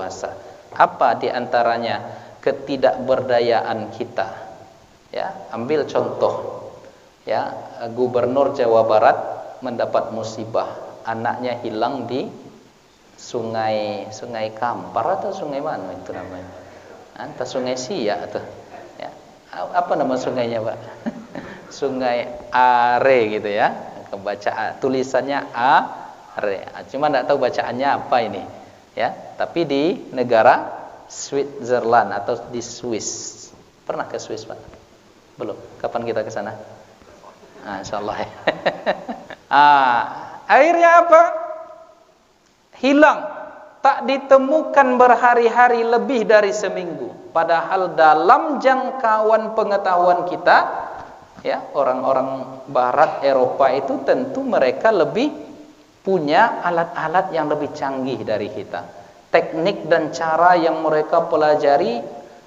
berpuasa. Apa di antaranya? Ketidakberdayaan kita. Ya, ambil contoh. Ya, Gubernur Jawa Barat mendapat musibah, anaknya hilang di Sungai Kampar atau sungai mana itu namanya? Entah Sungai Siak atau ya. Apa nama sungainya, Pak? Sungai Are gitu ya. Kebaca tulisannya Are. Cuma enggak tahu bacaannya apa ini. Ya, tapi di negara Switzerland atau di Swiss. Pernah ke Swiss, Pak? Belum. Kapan kita ke sana? Insyaallah ya. Akhirnya apa? Hilang, tak ditemukan berhari-hari, lebih dari seminggu. Padahal dalam jangkauan pengetahuan kita, ya, orang-orang Barat Eropa itu tentu mereka lebih punya alat-alat yang lebih canggih dari kita. Teknik dan cara yang mereka pelajari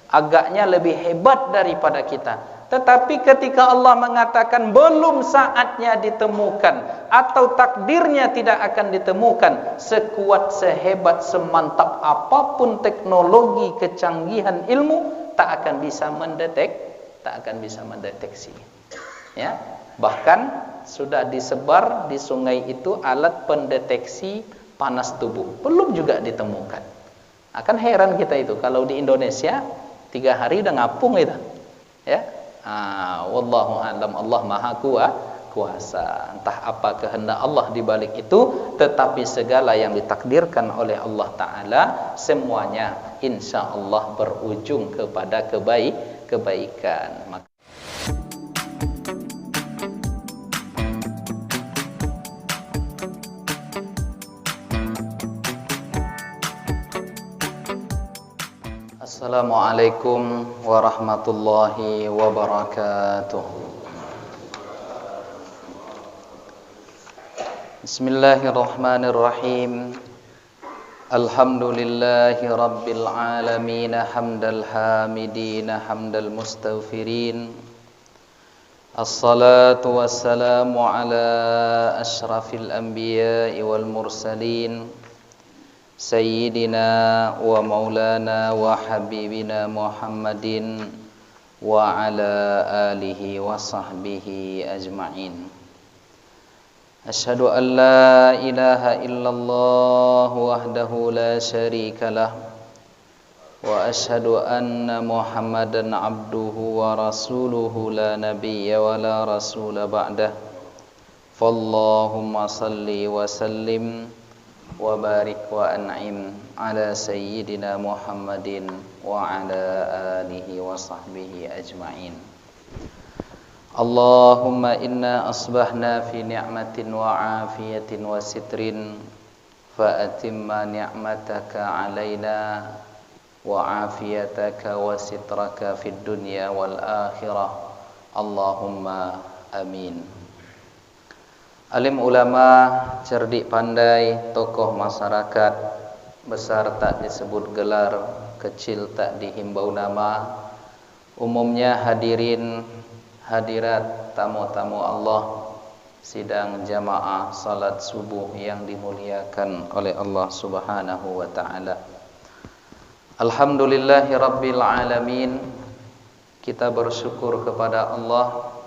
agaknya lebih hebat daripada kita. Tetapi ketika Allah mengatakan belum saatnya ditemukan atau takdirnya tidak akan ditemukan, sekuat, sehebat, semantap apapun teknologi, kecanggihan ilmu, tak akan bisa mendeteksi. Ya, bahkan sudah disebar di sungai itu alat pendeteksi panas tubuh, belum juga ditemukan. Akan heran kita itu kalau di Indonesia 3 hari udah ngapung itu. Ya. Wallahu a'lam, Allah Maha Kuasa. Entah apa kehendak Allah di balik itu, tetapi segala yang ditakdirkan oleh Allah Ta'ala semuanya insyaallah berujung kepada kebaikan. Assalamualaikum warahmatullahi wabarakatuh. Bismillahirrahmanirrahim. Alhamdulillahi rabbil alamin, hamdal hamidin, hamdal mustaghfirin. Assalatu wassalamu ala asyrafil anbiya'i wal mursalin, Sayyidina wa maulana wa habibina Muhammadin wa ala alihi wa sahbihi ajma'in. Asyhadu an la ilaha illallah wahdahu la syarika lah, wa asyhadu anna Muhammadan abduhu wa rasuluhu la nabiyya wa la rasula ba'dah. Fallahumma salli wa sallim wa barik wa an'im ala sayyidina Muhammadin wa ala alihi wa sahbihi ajma'in. Allahumma inna asbahna fi ni'matin wa afiyatin wa sitrin, fa atimma ni'mataka alaina wa afiyataka wa sitraka fid dunya wal akhirah. Allahumma amin. Alim ulama, cerdik pandai, tokoh masyarakat, besar tak disebut gelar, kecil tak dihimbau nama, umumnya hadirin, hadirat, tamu-tamu Allah, sidang jamaah salat subuh yang dimuliakan oleh Allah Subhanahu wa ta'ala. Alhamdulillahi rabbil alamin. Kita bersyukur kepada Allah.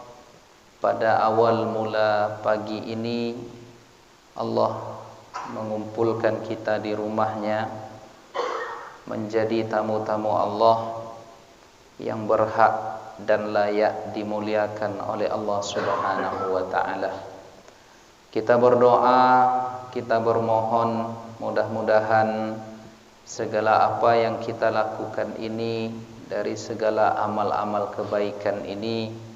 Pada awal mula pagi ini Allah mengumpulkan kita di rumahnya menjadi tamu-tamu Allah yang berhak dan layak dimuliakan oleh Allah Subhanahu wa ta'ala. Kita berdoa, kita bermohon, mudah-mudahan segala apa yang kita lakukan ini, dari segala amal-amal kebaikan ini,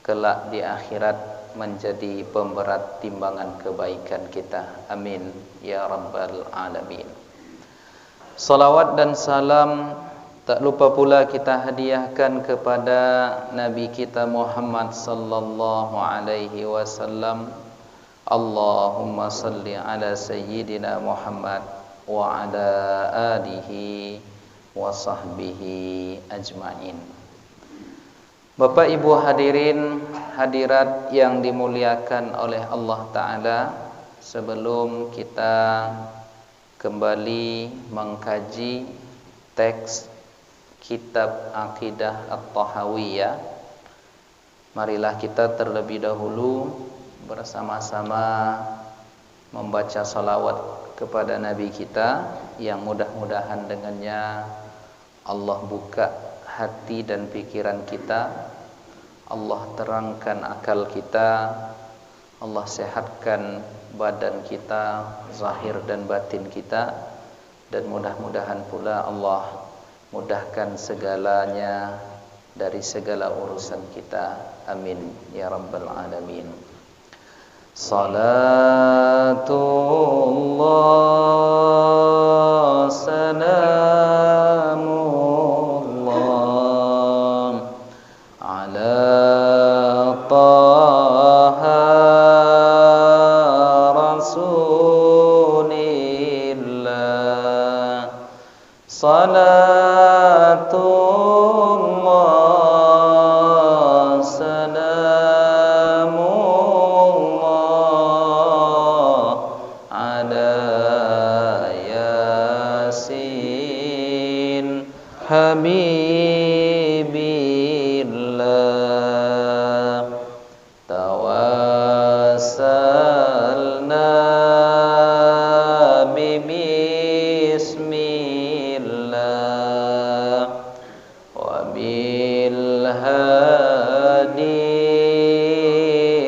kelak di akhirat menjadi pemberat timbangan kebaikan kita. Amin ya rabbal alamin. Salawat dan salam tak lupa pula kita hadiahkan kepada Nabi kita Muhammad sallallahu alaihi wasallam. Allahumma salli ala sayyidina Muhammad wa ala alihi wa sahbihi ajma'in. Bapak Ibu hadirin, hadirat yang dimuliakan oleh Allah Ta'ala, sebelum kita kembali mengkaji teks kitab Aqidah At-Tahawiyah. Marilah kita terlebih dahulu bersama-sama membaca salawat kepada Nabi kita yang mudah-mudahan dengannya Allah buka hati dan pikiran kita, Allah terangkan akal kita, Allah sehatkan badan kita, zahir dan batin kita, dan mudah-mudahan pula Allah mudahkan segalanya dari segala urusan kita. Amin ya rabbal alamin. Salatullah salamullah ala taha rasulillah. Salatullah salamullah ala yasin habibillah. Tawassalna bismillah wa bil hadi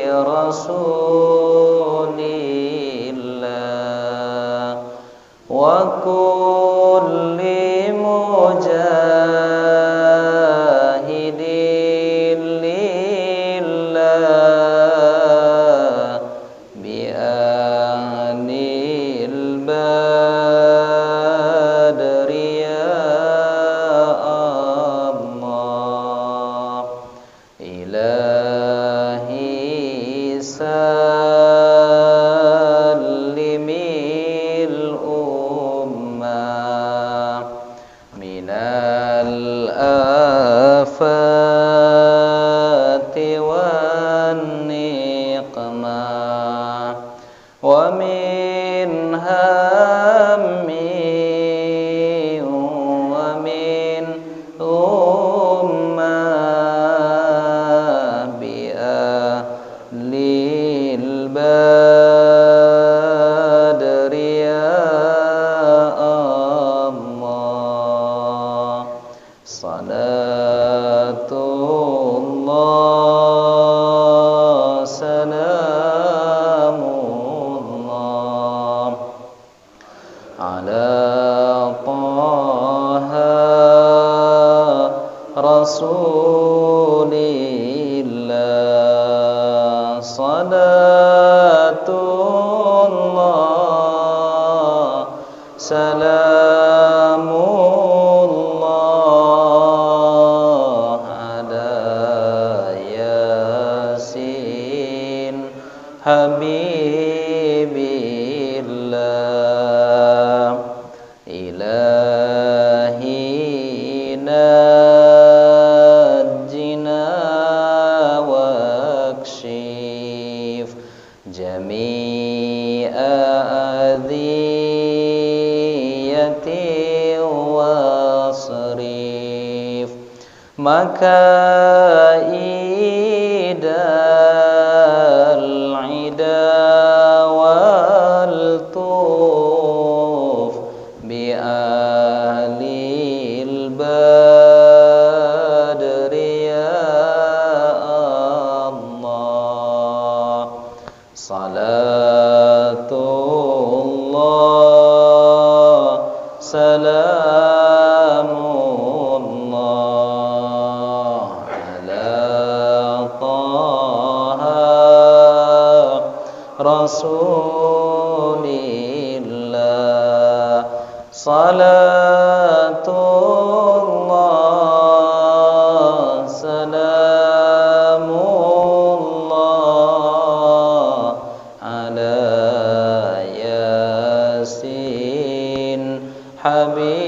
rasulillah wa kulli mujahidin lillah bi anil badri ya Allah. Ilahi sallimil ummah minal afati wan niqmah wa min hammi wa min ummah bi ahlil badri ya Allah. Salatullah salamullah ala taha rasulillah. Salatullah salamullah ala yasin habibillah. Ilahi najjina wakshif jami'a adhiyati wasrif makaidal ida wal tuf bi ahlil badri ya Allah. Salatullah salamullah ala taha rasulillah. Salatullah salamullah ala yasin habibillah.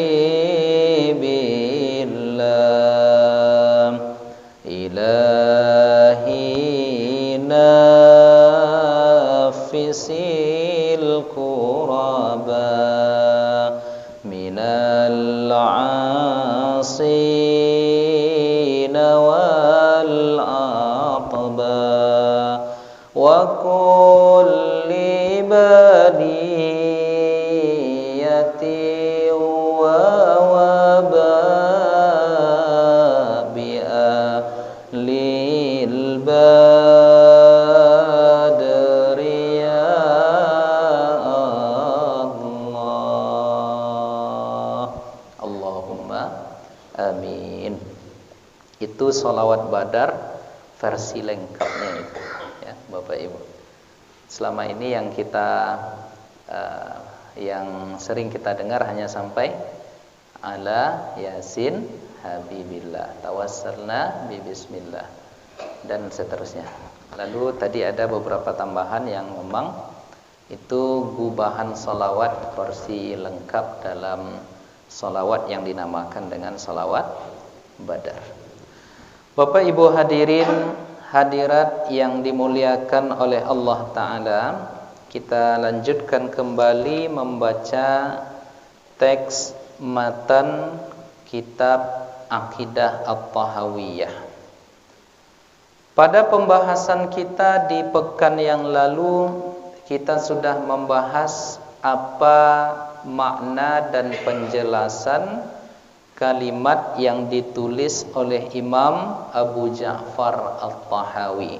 Ilahi nafisil kuraba والعاصين والعقبى وكل بلية ووباء بأهل البدر يا الله Allahumma amin. Itu sholawat Badar versi lengkapnya itu, ya Bapak Ibu. Selama ini yang kita yang sering kita dengar hanya sampai ala yasin habibillah tawassalna bi bismillah dan seterusnya. Lalu tadi ada beberapa tambahan yang memang itu gubahan sholawat versi lengkap dalam sholawat yang dinamakan dengan sholawat Badar. Bapak Ibu hadirin hadirat yang dimuliakan oleh Allah Ta'ala, kita lanjutkan kembali membaca teks matan kitab Aqidah At-Tahawiyah. Pada pembahasan kita di pekan yang lalu, kita sudah membahas apa makna dan penjelasan kalimat yang ditulis oleh Imam Abu Ja'far At-Tahawi.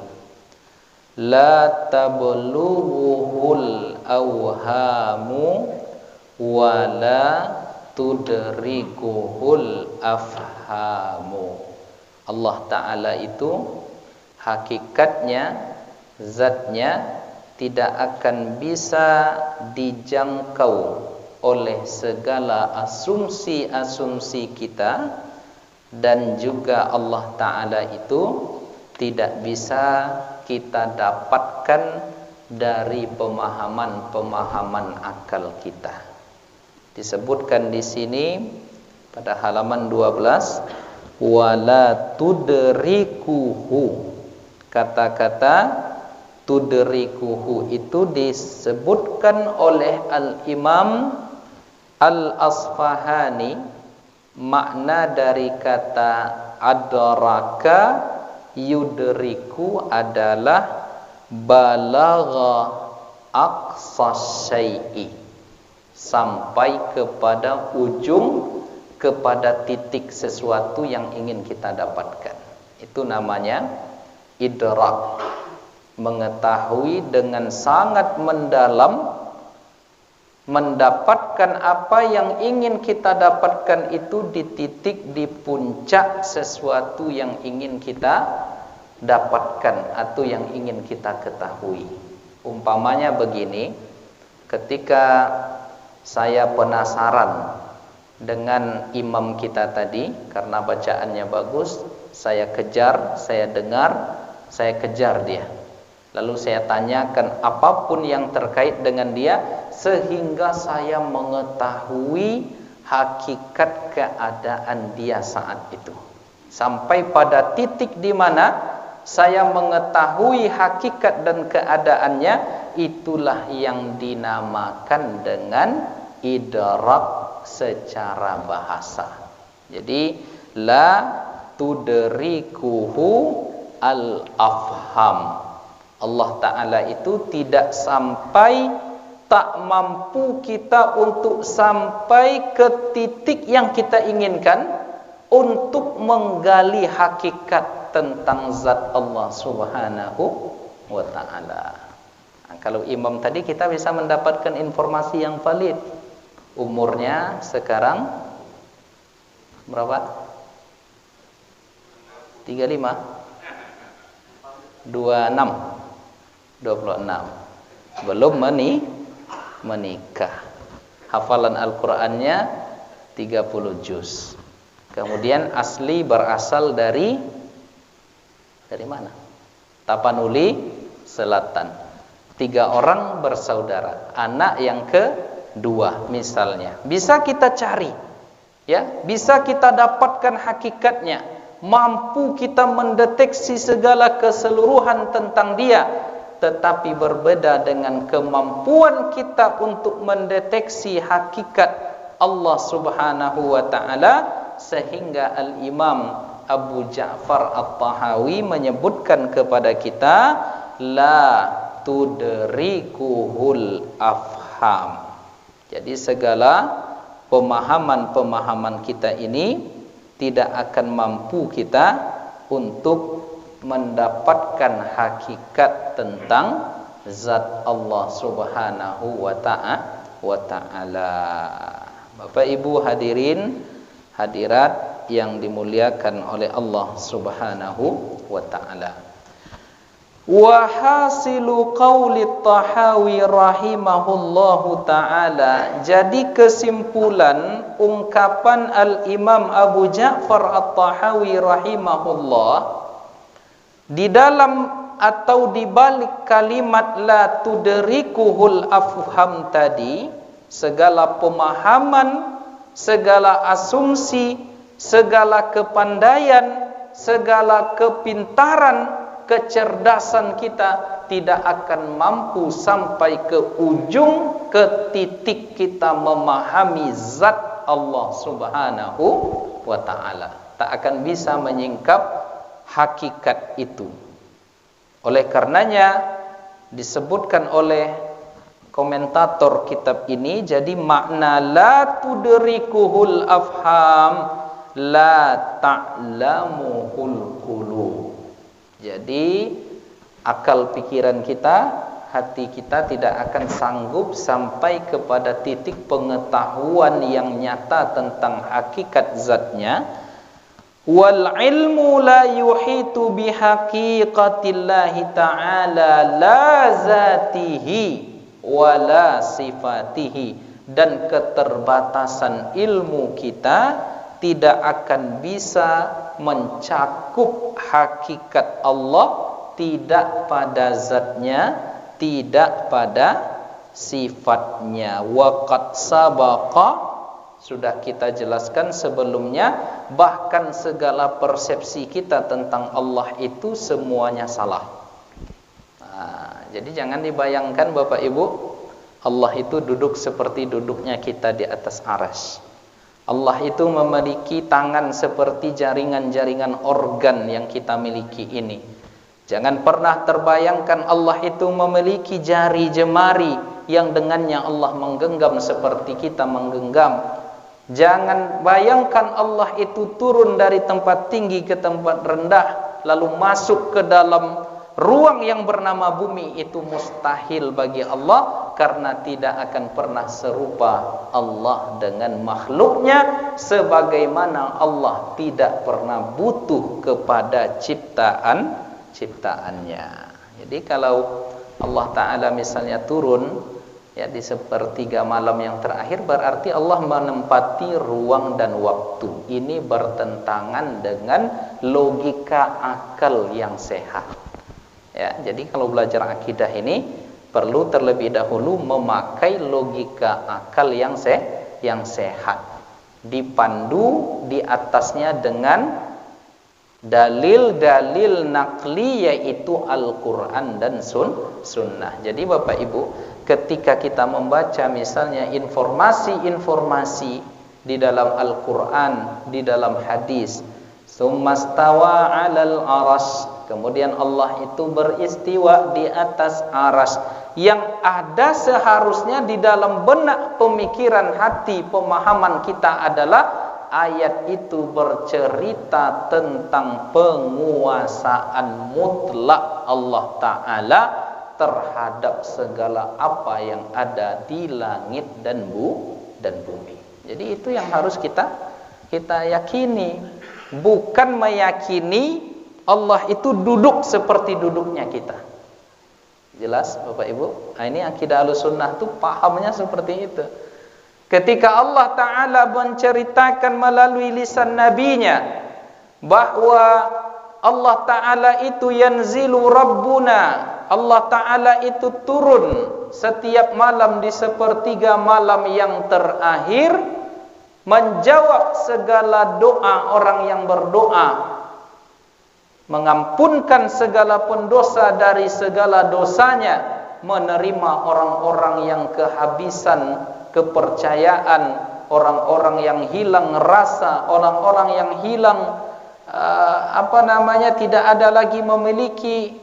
La tablughuhul awhamu wa la tudrikuhul afhamu. Allah Ta'ala itu hakikatnya, zatnya tidak akan bisa dijangkau oleh segala asumsi-asumsi kita, dan juga Allah Ta'ala itu tidak bisa kita dapatkan dari pemahaman-pemahaman akal kita. Disebutkan di sini pada halaman 12, wala tudrikuhu. Kata-kata tudrikuhu itu disebutkan oleh Al-Imam Al-Asfahani. Makna dari kata adraka yudriku adalah balagha aqsa syai'i, sampai kepada ujung, kepada titik sesuatu yang ingin kita dapatkan. Itu namanya idrak, mengetahui dengan sangat mendalam, mendapatkan apa yang ingin kita dapatkan itu di titik, di puncak sesuatu yang ingin kita dapatkan atau yang ingin kita ketahui. Umpamanya begini, ketika saya penasaran dengan imam kita tadi karena bacaannya bagus, saya kejar, saya dengar, saya kejar dia. Lalu saya tanyakan apapun yang terkait dengan dia sehingga saya mengetahui hakikat keadaan dia saat itu. Sampai pada titik di mana saya mengetahui hakikat dan keadaannya, itulah yang dinamakan dengan idrak secara bahasa. Jadi la tudrikuhu al-afham. Allah Ta'ala itu tidak sampai, tak mampu kita untuk sampai ke titik yang kita inginkan untuk menggali hakikat tentang zat Allah Subhanahu wa Ta'ala. Nah, kalau imam tadi kita bisa mendapatkan informasi yang valid. Umurnya sekarang berapa? 35? 26. Belum menikah. Hafalan Al-Qur'annya 30 juz. Kemudian asli berasal dari mana? Tapanuli Selatan. 3 orang bersaudara. Anak yang kedua misalnya. Bisa kita cari, ya, bisa kita dapatkan hakikatnya. Mampu kita mendeteksi segala keseluruhan tentang dia, tetapi berbeda dengan kemampuan kita untuk mendeteksi hakikat Allah Subhanahu wa taala, sehingga Al-Imam Abu Ja'far At-Tahawi menyebutkan kepada kita la tudrikuhul afham. Jadi segala pemahaman-pemahaman kita ini tidak akan mampu kita untuk mendapatkan hakikat tentang zat Allah Subhanahu wa ta'ala. Bapak Ibu hadirin hadirat yang dimuliakan oleh Allah Subhanahu wa ta'ala. Wa hasilu qauli Tahawi rahimahullahu ta'ala. Jadi kesimpulan ungkapan Al-Imam Abu Ja'far At-Tahawi rahimahullah di dalam atau di balik kalimat la tudrikuhul afham tadi, segala pemahaman, segala asumsi, segala kepandaian, segala kepintaran, kecerdasan kita tidak akan mampu sampai ke ujung, ke titik kita memahami zat Allah Subhanahu wa ta'ala. Tak akan bisa menyingkap hakikat itu. Oleh karenanya disebutkan oleh komentator kitab ini, jadi makna la tudrikuhul afham la ta'lamuhul qulub. Jadi akal pikiran kita, hati kita tidak akan sanggup sampai kepada titik pengetahuan yang nyata tentang hakikat zatnya. Wal ilmu la yuhitu bihaqiqatillahi ta'ala la zatihi wa la sifatihi. Dan keterbatasan ilmu kita tidak akan bisa mencakup hakikat Allah, tidak pada zatnya, tidak pada sifatnya. Waqad sabaqa, sudah kita jelaskan sebelumnya, bahkan segala persepsi kita tentang Allah itu semuanya salah. Jadi jangan dibayangkan Bapak Ibu, Allah itu duduk seperti duduknya kita di atas arsy. Allah itu memiliki tangan seperti jaringan-jaringan organ yang kita miliki ini. Jangan pernah terbayangkan Allah itu memiliki jari jemari yang dengannya Allah menggenggam seperti kita menggenggam. Jangan bayangkan Allah itu turun dari tempat tinggi ke tempat rendah, lalu masuk ke dalam ruang yang bernama bumi. Itu mustahil bagi Allah, karena tidak akan pernah serupa Allah dengan makhluknya, sebagaimana Allah tidak pernah butuh kepada ciptaannya. Jadi kalau Allah Ta'ala misalnya turun ya di sepertiga malam yang terakhir, berarti Allah menempati ruang dan waktu. Ini bertentangan dengan logika akal yang sehat. Ya, jadi kalau belajar akidah ini perlu terlebih dahulu memakai logika akal yang sehat, dipandu di atasnya dengan dalil-dalil naqli, yaitu Al-Quran dan Sunnah. Jadi Bapak Ibu, ketika kita membaca misalnya informasi-informasi di dalam Al-Quran, di dalam hadis, summastawa 'alal arsy, kemudian Allah itu beristiwa di atas arsy, yang ada seharusnya di dalam benak pemikiran hati pemahaman kita adalah ayat itu bercerita tentang penguasaan mutlak Allah Ta'ala terhadap segala apa yang ada di langit dan bumi. Jadi itu yang harus kita yakini, bukan meyakini Allah itu duduk seperti duduknya kita. Jelas Bapak Ibu? Nah, ini akidah Ahlussunnah tuh pahamnya seperti itu. Ketika Allah Ta'ala menceritakan melalui lisan nabinya bahwa Allah Ta'ala itu yanzilu Rabbuna, Allah Ta'ala itu turun setiap malam di sepertiga malam yang terakhir, menjawab segala doa orang yang berdoa, mengampunkan segala pendosa dari segala dosanya, menerima orang-orang yang kehabisan kepercayaan orang-orang yang hilang rasa, orang-orang yang hilang tidak ada lagi memiliki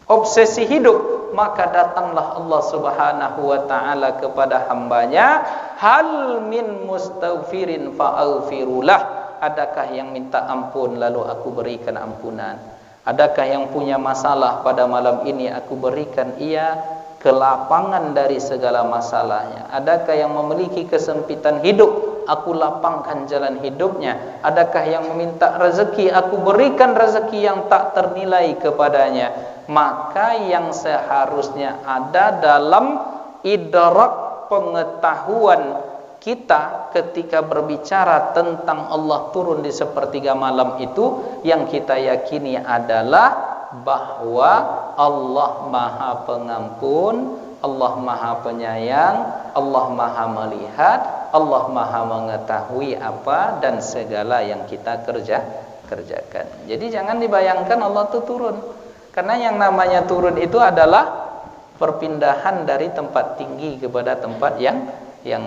obsesi hidup, maka datanglah Allah Subhanahu wa taala kepada hambanya, hal min mustaghfirin fa'aghfirulah. Adakah yang minta ampun lalu aku berikan ampunan? Adakah yang punya masalah pada malam ini aku berikan ia kelapangan dari segala masalahnya? Adakah yang memiliki kesempitan hidup, aku lapangkan jalan hidupnya? Adakah yang meminta rezeki, aku berikan rezeki yang tak ternilai kepadanya? Maka yang seharusnya ada dalam idrak pengetahuan kita ketika berbicara tentang Allah turun di sepertiga malam itu, yang kita yakini adalah bahwa Allah Maha Pengampun, Allah Maha Penyayang, Allah Maha Melihat, Allah Maha Mengetahui apa dan segala yang kita kerjakan. Jadi jangan dibayangkan Allah itu turun, karena yang namanya turun itu adalah perpindahan dari tempat tinggi kepada tempat yang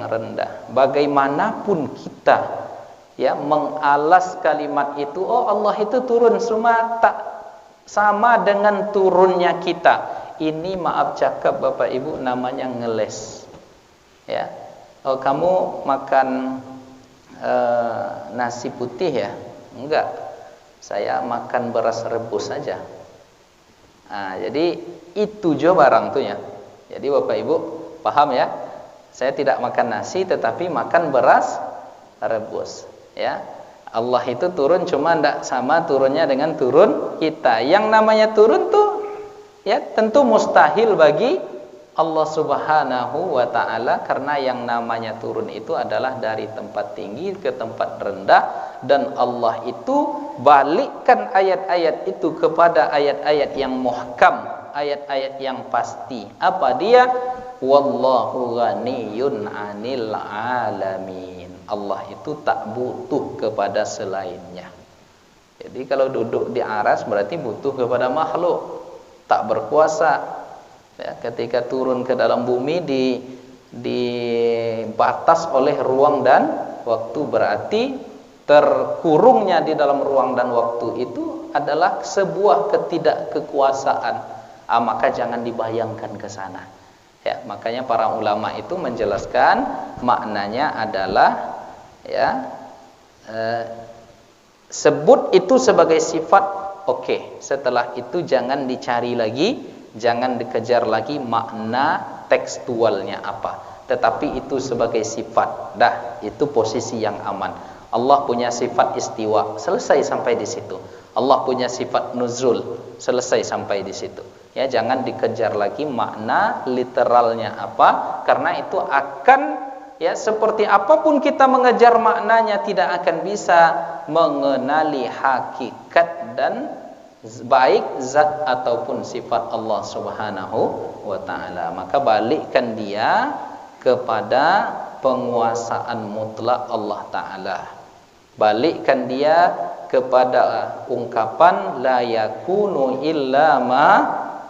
rendah. Bagaimanapun kita mengalas kalimat itu, oh Allah itu turun, cuma tak sama dengan turunnya kita. Ini maaf cakap Bapak Ibu, namanya ngeles. Ya. Oh, kamu makan nasi putih ya? Enggak. Saya makan beras rebus saja. Nah, jadi itu jo barang tuh ya. Jadi Bapak Ibu paham ya? Saya tidak makan nasi tetapi makan beras rebus, ya. Allah itu turun cuma tidak sama turunnya dengan turun kita. Yang namanya turun tuh ya tentu mustahil bagi Allah Subhanahu wa taala, karena yang namanya turun itu adalah dari tempat tinggi ke tempat rendah, dan Allah itu balikkan ayat-ayat itu kepada ayat-ayat yang muhkam, ayat-ayat yang pasti. Apa dia? Wallahu ghaniyun 'anil 'alamin. Allah itu tak butuh kepada selainnya. Jadi kalau duduk di aras berarti butuh kepada makhluk, tak berkuasa. Ya, ketika turun ke dalam bumi dibatas oleh ruang dan waktu, berarti terkurungnya di dalam ruang dan waktu itu adalah sebuah ketidakkekuasaan. Maka jangan dibayangkan ke sana. Ya, makanya para ulama itu menjelaskan maknanya adalah sebut itu sebagai sifat, oke. Setelah itu jangan dicari lagi, jangan dikejar lagi makna tekstualnya apa. Tetapi itu sebagai sifat, dah itu posisi yang aman. Allah punya sifat istiwa, selesai sampai di situ. Allah punya sifat nuzul, selesai sampai di situ. Ya, jangan dikejar lagi makna literalnya apa, karena itu akan seperti apapun kita mengejar maknanya tidak akan bisa mengenali hakikat dan baik zat ataupun sifat Allah Subhanahu wa taala. Maka balikkan dia kepada penguasaan mutlak Allah taala. Balikkan dia kepada ungkapan la yakunu illa ma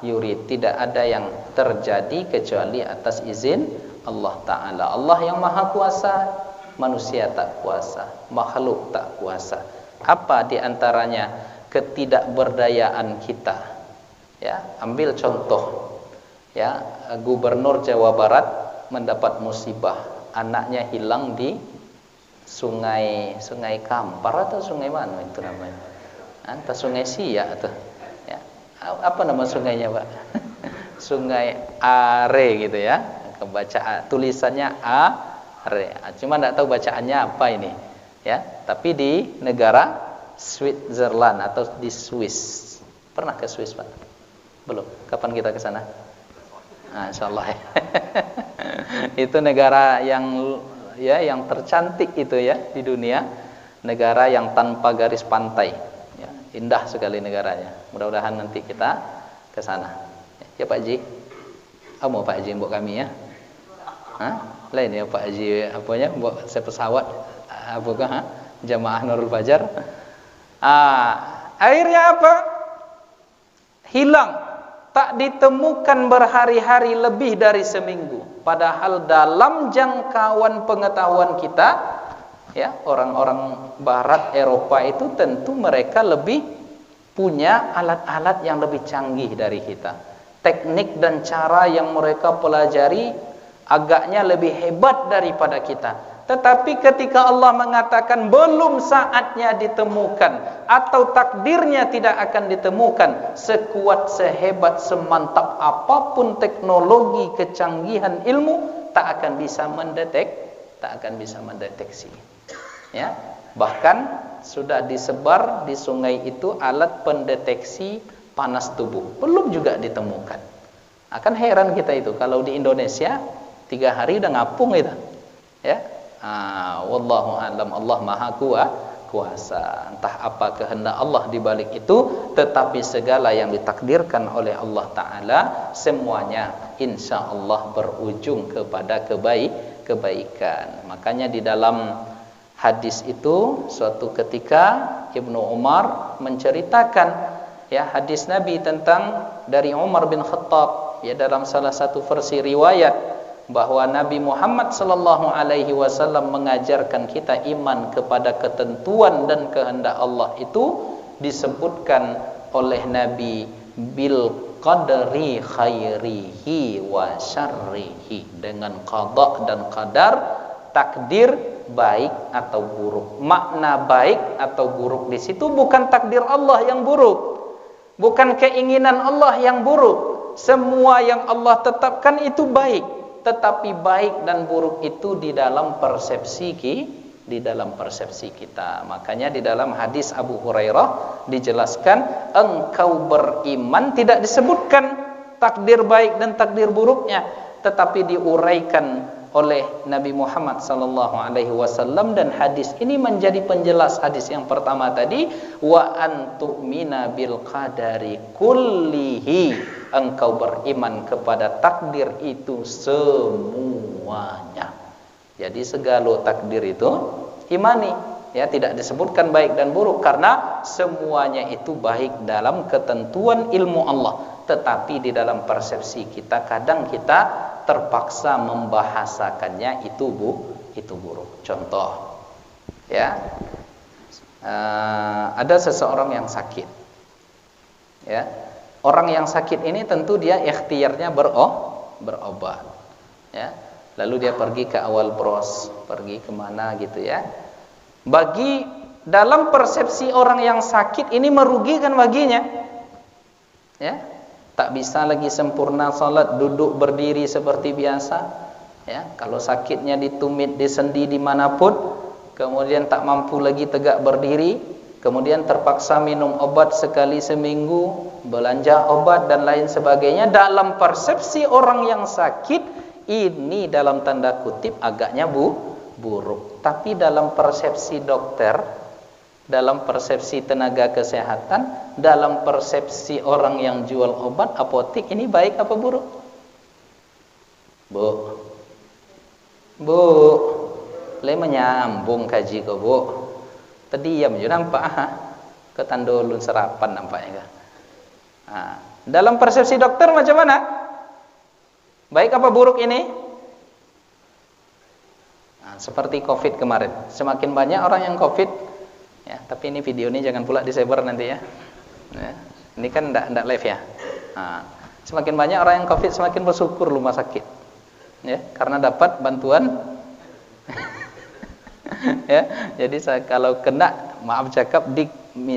yurid, tidak ada yang terjadi kecuali atas izin Allah Ta'ala. Allah yang maha kuasa, manusia tak kuasa, makhluk tak kuasa. Apa diantaranya? Ketidakberdayaan kita. Ya, ambil contoh. Ya, Gubernur Jawa Barat mendapat musibah, anaknya hilang di sungai Kampar atau sungai mana itu namanya? Entah Sungai Siak atau apa nama sungainya Pak? Sungai Are gitu ya. Kebaca tulisannya Are. Cuma tidak tahu bacaannya apa ini. Ya, tapi di negara Switzerland atau di Swiss. Pernah ke Swiss Pak? Belum. Kapan kita ke sana? Insyaallah. Itu negara yang tercantik itu ya di dunia. Negara yang tanpa garis pantai. Indah sekali negaranya. Mudah-mudahan nanti kita ke sana. Ya Pak Haji. Mau Pak Haji buat kami ya? Lain ya Pak Haji apanya buat saya pesawat apakah Jamaah Nurul Fajar. Akhirnya apa? Hilang. tak ditemukan berhari-hari lebih dari seminggu. Padahal dalam jangkauan pengetahuan kita, ya, orang-orang barat Eropa itu tentu mereka lebih punya alat-alat yang lebih canggih dari kita. Teknik dan cara yang mereka pelajari agaknya lebih hebat daripada kita. Tetapi ketika Allah mengatakan belum saatnya ditemukan atau takdirnya tidak akan ditemukan, sekuat, sehebat, semantap apapun teknologi kecanggihan ilmu, tak akan bisa mendeteksi. Ya, bahkan sudah disebar di sungai itu alat pendeteksi panas tubuh, belum juga ditemukan. Akan heran kita itu kalau di Indonesia 3 hari udah ngapung itu, ya. Wallahu a'lam, Allah Maha Kuasa. Entah apa kehendak Allah di balik itu, tetapi segala yang ditakdirkan oleh Allah Ta'ala semuanya insya Allah berujung kepada kebaikan. Makanya di dalam hadis itu suatu ketika Ibnu Umar menceritakan, ya, hadis Nabi tentang dari Umar bin Khattab, ya, dalam salah satu versi riwayat bahwa Nabi Muhammad sallallahu alaihi wasallam mengajarkan kita iman kepada ketentuan dan kehendak Allah itu disebutkan oleh Nabi bil qadri khairihi wa syarrihi, dengan qada dan qadar, takdir baik atau buruk. Makna baik atau buruk di situ bukan takdir Allah yang buruk, bukan keinginan Allah yang buruk. Semua yang Allah tetapkan itu baik. Tetapi baik dan buruk itu di dalam persepsi kita. Makanya di dalam hadis Abu Hurairah dijelaskan, engkau beriman, tidak disebutkan takdir baik dan takdir buruknya, tetapi diuraikan oleh Nabi Muhammad sallallahu alaihi wasallam, dan hadis ini menjadi penjelas hadis yang pertama tadi, wa antu'mina bil qadari kullihi, engkau beriman kepada takdir itu semuanya. Jadi segala takdir itu imani, ya, tidak disebutkan baik dan buruk karena semuanya itu baik dalam ketentuan ilmu Allah. Tetapi di dalam persepsi kita kadang kita terpaksa membahasakannya itu buruk. Contoh, ya, ada seseorang yang sakit, ya. Orang yang sakit ini tentu dia ikhtiarnya berobat, ya. Lalu dia pergi ke awal bros, pergi kemana gitu, ya. Bagi dalam persepsi orang yang sakit ini merugikan baginya, ya. Tak bisa lagi sempurna salat duduk berdiri seperti biasa, ya. Kalau sakitnya ditumit, disendi dimanapun, kemudian tak mampu lagi tegak berdiri, kemudian terpaksa minum obat sekali seminggu, belanja obat dan lain sebagainya. Dalam persepsi orang yang sakit ini dalam tanda kutip agaknya buruk. Tapi dalam persepsi dokter, dalam persepsi tenaga kesehatan, dalam persepsi orang yang jual obat, apotek, ini baik apa buruk? Bu, le menyambung kaji kok, Bu. Terdiam je nampak, ketandolun serapan nampaknya. Dalam persepsi dokter macam mana? Baik apa buruk ini? Seperti COVID kemarin, semakin banyak orang yang COVID, ya, tapi ini video ini jangan pula disebar nanti, ya. Ini kan enggak live, ya. Semakin banyak orang yang COVID, semakin bersyukur rumah sakit, ya, karena dapat bantuan. Ya, jadi saya kalau kena, maaf cakap,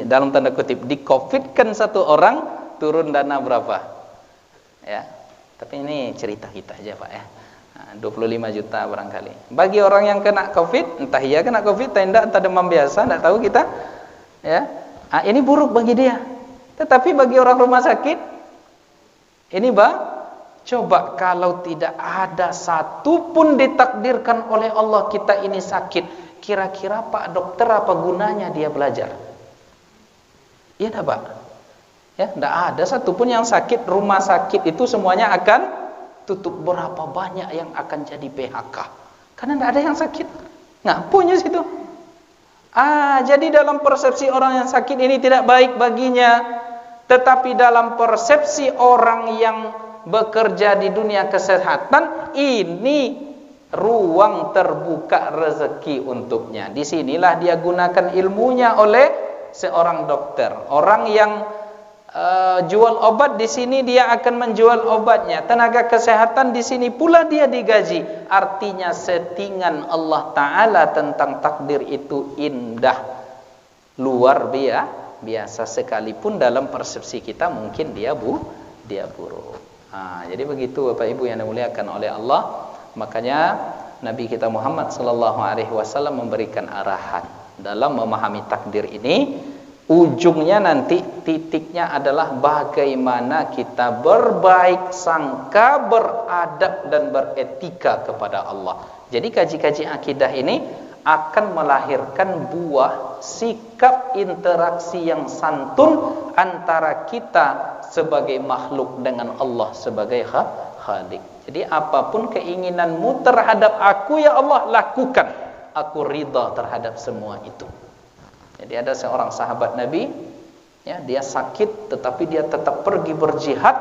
dalam tanda kutip di COVID-kan satu orang, turun dana berapa, ya. Tapi ini cerita kita aja, Pak, ya. 25 juta barangkali. Bagi orang yang kena COVID, entah ia kena COVID, entah demam biasa, enggak tahu kita, ya. Ini buruk bagi dia. Tetapi bagi orang rumah sakit, ini coba kalau tidak ada satu pun ditakdirkan oleh Allah kita ini sakit, kira-kira Pak dokter apa gunanya dia belajar? Iya dah, Pak. Ya, tidak ada satupun yang sakit rumah sakit itu semuanya akan tutup. Berapa banyak yang akan jadi PHK karena tidak ada yang sakit, ngapunya situ. Jadi dalam persepsi orang yang sakit ini tidak baik baginya, Tetapi dalam persepsi orang yang bekerja di dunia kesehatan, ini ruang terbuka rezeki untuknya. Disinilah dia gunakan ilmunya oleh seorang dokter. Orang yang jual obat, di sini dia akan menjual obatnya. Tenaga kesehatan di sini pula dia digaji. Artinya settingan Allah Ta'ala tentang takdir itu indah, luar biasa, sekalipun dalam persepsi kita mungkin dia buruk. Jadi begitu Bapak Ibu yang dimuliakan oleh Allah. Makanya Nabi kita Muhammad SAW memberikan arahan dalam memahami takdir ini. Ujungnya nanti titiknya adalah bagaimana kita berbaik sangka, beradab dan beretika kepada Allah. Jadi kaji-kaji akidah ini akan melahirkan buah sikap interaksi yang santun antara kita sebagai makhluk dengan Allah sebagai Khalik. Jadi apapun keinginanmu terhadap aku ya Allah, lakukan. Aku ridha terhadap semua itu. Jadi ada seorang sahabat Nabi, ya, dia sakit tetapi dia tetap pergi berjihad.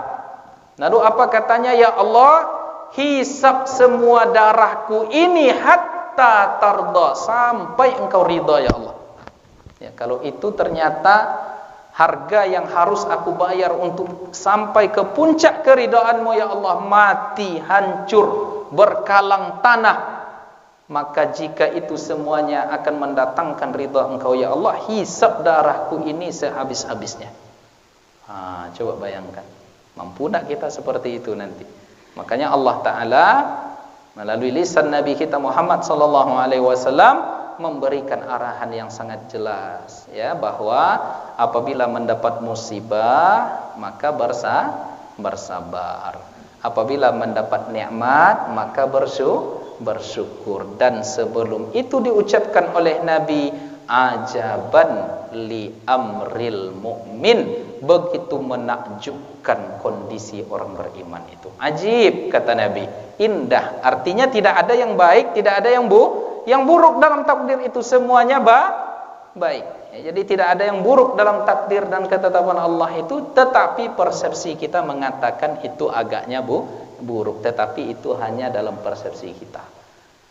Lalu apa katanya? Ya Allah, hisab semua darahku ini hatta tarda, sampai engkau ridha ya Allah. Ya, kalau itu ternyata harga yang harus aku bayar untuk sampai ke puncak keridhaanmu ya Allah, mati, hancur, berkalang tanah. Maka jika itu semuanya akan mendatangkan ridha engkau ya Allah, hisab darahku ini sehabis-habisnya. Coba bayangkan, mampu tak kita seperti itu nanti? Makanya Allah Ta'ala melalui lisan Nabi kita Muhammad SAW memberikan arahan yang sangat jelas, ya, bahwa apabila mendapat musibah maka bersabar. Apabila mendapat nikmat maka bersyukur. Dan sebelum itu diucapkan oleh Nabi, ajaban li amril mu'min, begitu menakjubkan kondisi orang beriman itu. Ajib, kata Nabi, indah. Artinya tidak ada yang baik, tidak ada yang buruk dalam takdir itu, semuanya baik. Ya, jadi tidak ada yang buruk dalam takdir dan ketetapan Allah itu, tetapi persepsi kita mengatakan itu agaknya buruk, tetapi itu hanya dalam persepsi kita.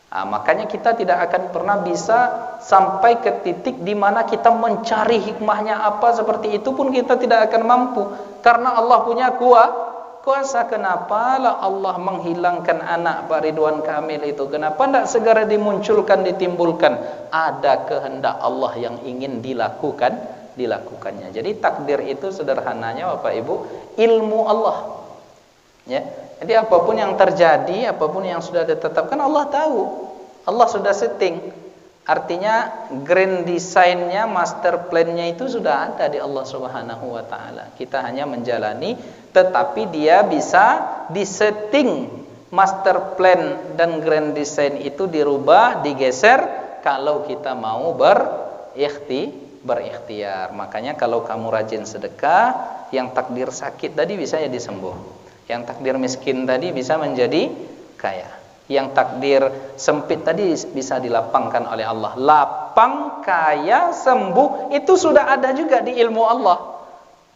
Makanya kita tidak akan pernah bisa sampai ke titik di mana kita mencari hikmahnya apa, seperti itu pun kita tidak akan mampu, karena Allah punya kuasa. Kenapa lah Allah menghilangkan anak Pak Ridwan Kamil itu? Kenapa tidak segera dimunculkan, ditimbulkan? Ada kehendak Allah yang ingin dilakukannya. Jadi takdir itu sederhananya Bapak Ibu, ilmu Allah. Ya. Jadi apapun yang terjadi, apapun yang sudah ditetapkan, Allah tahu. Allah sudah setting. Artinya grand design-nya, master plan-nya itu sudah ada di Allah Subhanahu wa taala. Kita hanya menjalani, tetapi dia bisa disetting, master plan dan grand design itu dirubah, digeser kalau kita mau berikhtiar. Makanya kalau kamu rajin sedekah, yang takdir sakit tadi bisa jadi sembuh. Yang takdir miskin tadi bisa menjadi kaya. Yang takdir sempit tadi bisa dilapangkan oleh Allah. Lapang, kaya, sembuh, itu sudah ada juga di ilmu Allah.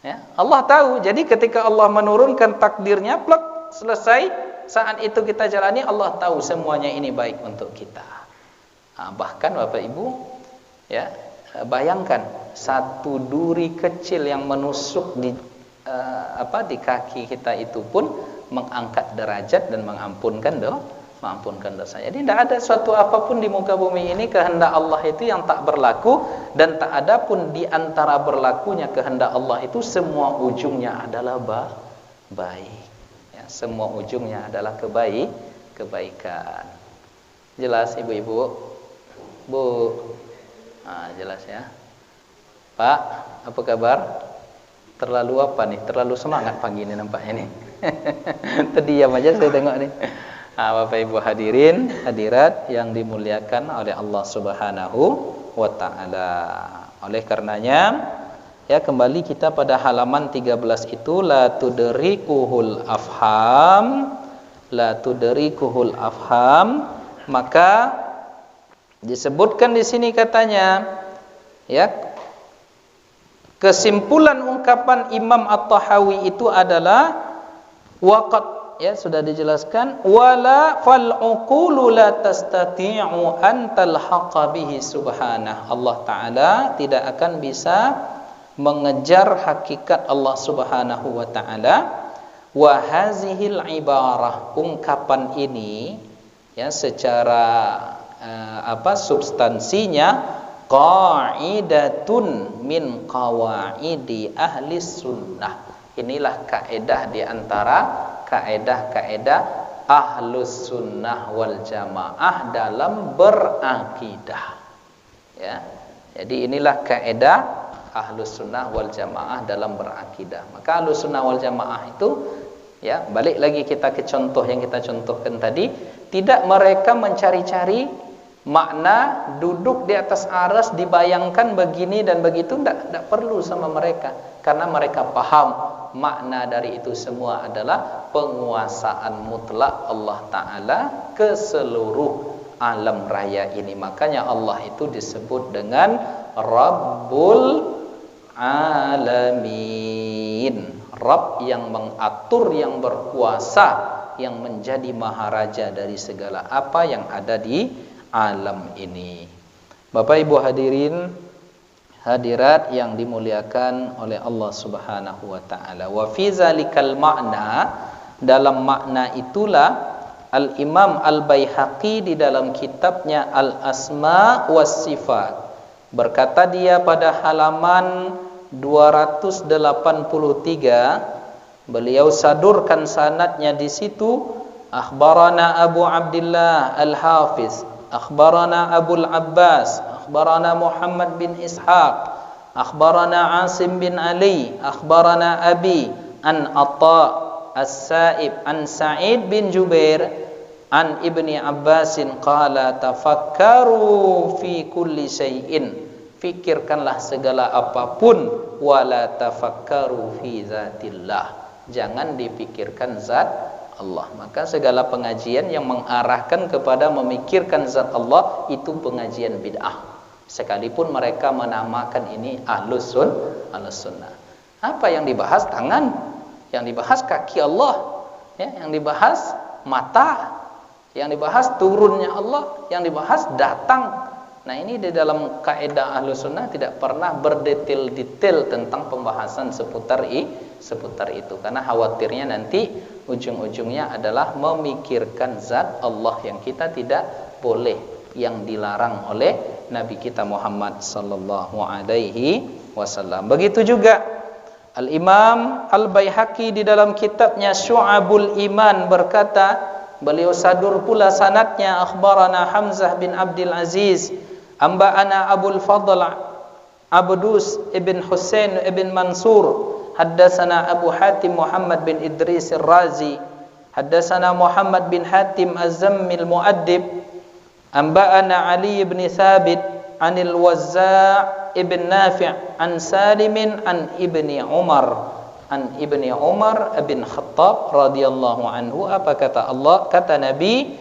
Ya, Allah tahu. Jadi ketika Allah menurunkan takdirnya, plek, selesai. Saat itu kita jalani, Allah tahu semuanya ini baik untuk kita. Bahkan Bapak Ibu, ya, bayangkan satu duri kecil yang menusuk di kaki kita itu pun mengangkat derajat dan mengampunkan dosa. Jadi tidak ada suatu apapun di muka bumi ini kehendak Allah itu yang tak berlaku, dan tak ada pun di antara berlakunya kehendak Allah itu semua ujungnya adalah baik. Ya, semua ujungnya adalah kebaikan. Jelas ibu-ibu? Bu, jelas ya. Pak, apa kabar? Terlalu apa nih? Terlalu semangat pagi ini nampaknya nih. Terdiam aja saya tengok nih. Bapak Ibu hadirin, hadirat yang dimuliakan oleh Allah Subhanahu wa taala. Oleh karenanya, ya, kembali kita pada halaman 13 itu, la tudrikuhul afham, maka disebutkan di sini katanya, ya, Kesimpulan ungkapan Imam At-Tahawi itu adalah waqad, ya sudah dijelaskan, wala fal uqulu la tastati'u an talhaqa bihi subhanah. Allah taala tidak akan bisa mengejar hakikat Allah Subhanahu wa taala. Wa hazihil ibarah, ungkapan ini ya secara substansinya qa'idatun min qawaidi ahli sunnah. Inilah kaedah di antara kaedah-kaedah ahlus sunnah wal jamaah dalam berakidah. Ya. Jadi inilah kaedah ahlus sunnah wal jamaah dalam berakidah. Maka ahlus sunnah wal jamaah itu, ya, balik lagi kita ke contoh yang kita contohkan tadi, tidak mereka mencari-cari makna duduk di atas aras dibayangkan begini dan begitu, tidak perlu sama mereka, karena mereka paham makna dari itu semua adalah penguasaan mutlak Allah Ta'ala ke seluruh alam raya ini. Makanya Allah itu disebut dengan Rabbul Alamin, Rabb yang mengatur, yang berkuasa, yang menjadi maharaja dari segala apa yang ada di alam ini. Bapak Ibu hadirin hadirat yang dimuliakan oleh Allah Subhanahu wa taala. Wa fi zalikal makna, dalam makna itulah Al-Imam Al-Baihaqi di dalam kitabnya Al-Asma was Sifat berkata dia pada halaman 283, beliau sadurkan sanadnya di situ, akhbarana Abu Abdullah Al-Hafiz, akhbarana Abul Abbas, akhbarana Muhammad bin Ishaq, akhbarana Asim bin Ali, akhbarana Abi an Atta As-Sa'ib an Sa'id bin Jubair an Ibni Abbasin qala tafakkaru fi kulli syai'in, fikirkanlah segala apapun, wala tafakkaru fi zatillah, jangan dipikirkan zat Allah. Maka segala pengajian yang mengarahkan kepada memikirkan zat Allah itu pengajian bid'ah, sekalipun mereka menamakan ini ahlus sunnah. Apa yang dibahas? Tangan, yang dibahas kaki Allah, ya, yang dibahas mata, yang dibahas turunnya Allah, yang dibahas datang. Nah, ini di dalam kaidah ahlus sunnah tidak pernah berdetail-detail tentang pembahasan seputar itu, karena khawatirnya nanti ujung-ujungnya adalah memikirkan zat Allah yang kita tidak boleh, yang dilarang oleh Nabi kita Muhammad sallallahu alaihi wasallam. Begitu juga Al-Imam Al-Baihaqi di dalam kitabnya Syu'abul Iman berkata, beliau sadur pula sanadnya, akhbarana Hamzah bin Abdul Aziz, amba'ana Abul Fadl Abdus ibn Husain ibn Mansur, haddatsana Abu Hatim Muhammad bin Idris Ar-Razi, haddatsana Muhammad bin Hatim Az-Zammi Al-Mu'addib, amba'ana Ali bin Thabit anil Wazza' ibn Nafi' an Salim an Ibni Umar bin Khattab radhiyallahu anhu. Apa kata Allah? Kata Nabi